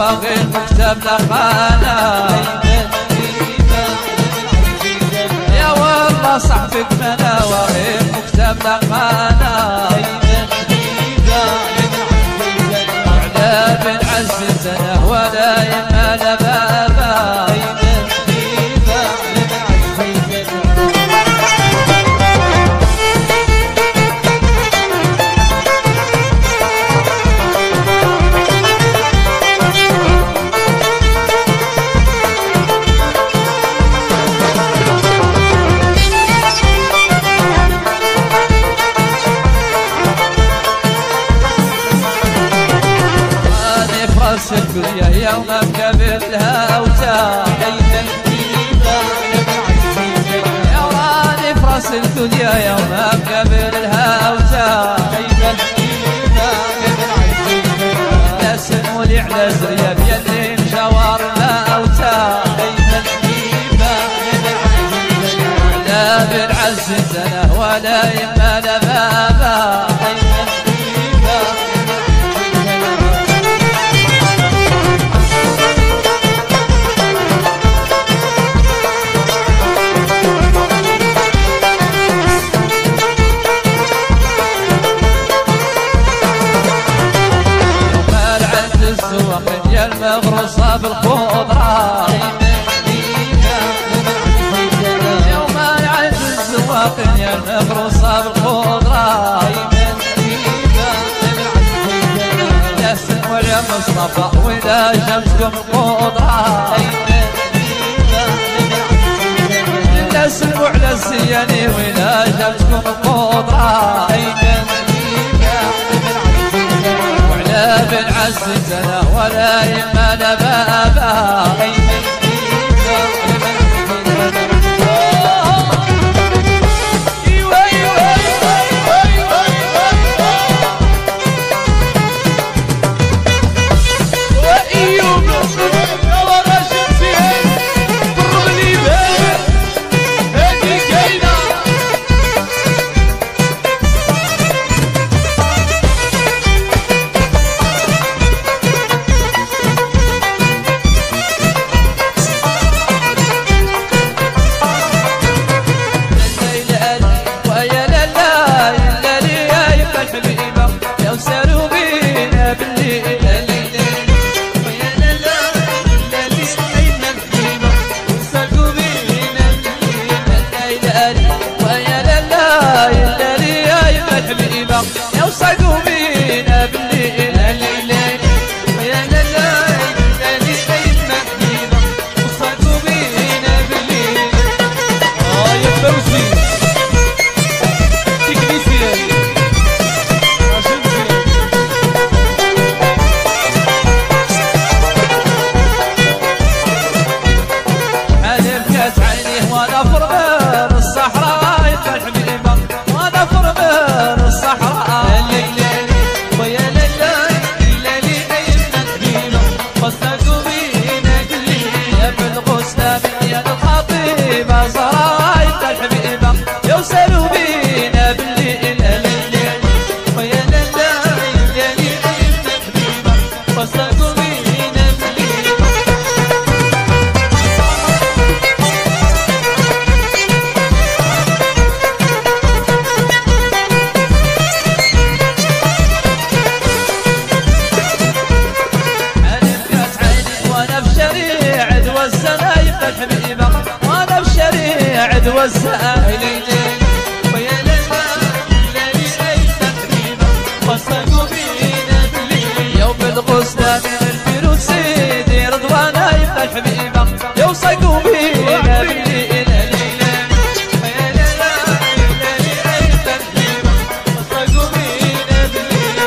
نواغي المكتب لخانا يا والله صاحبك ما نواغي المكتب لخانا وعلى بن عز سنة ولا يمال بابا الدنيا يوم قبلها وجاء يا راني فراس الدنيا يوم قبلها وجاء لا سمولي على زرياب يلي مجاور لا وجاء لا بالعز سنة ولا يمال بابا المغروسة بالخضرة يوم عند الزواق يا المغروسة بالخضرة لا سنوى يا مصطفى ولا شمسكم الخضرة لا سنوى على الزياني ولا شمسكم الخضرة بالعز سنة ولا يمال بابا والسائلين ويا لنا الذي ليس حبيبا وصلوا بينا بالليل يوم الغسل من الفيروس سيدي رضوانا يبقى الحبيبة يوصلوا بينا بالليل ويا لنا الذي ليس حبيبا وصلوا بينا بالليل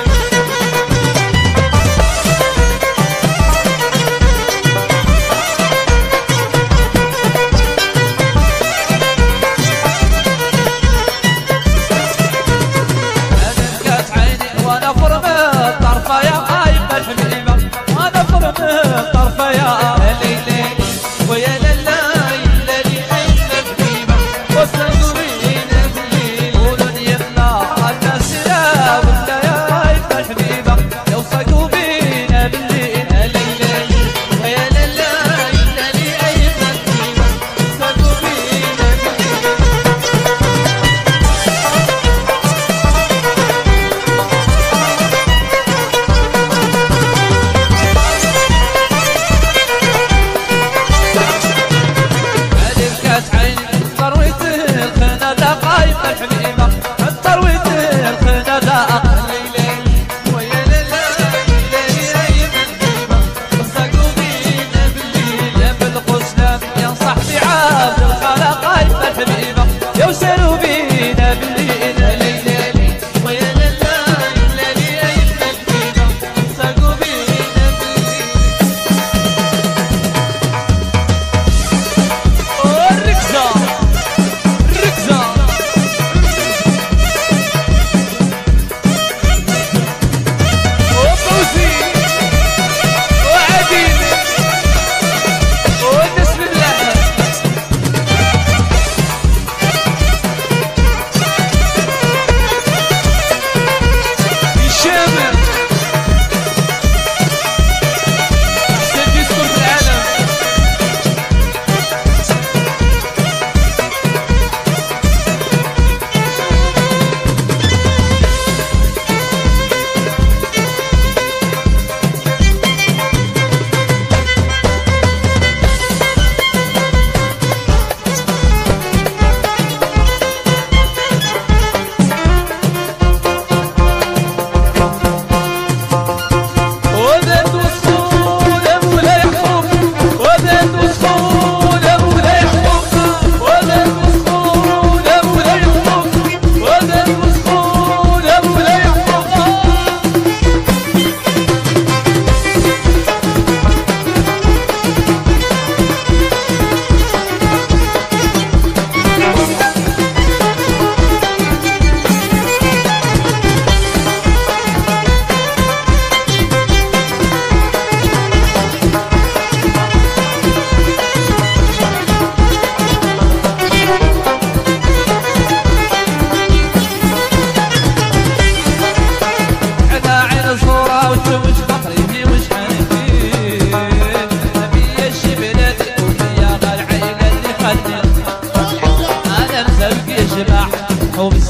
وبزاف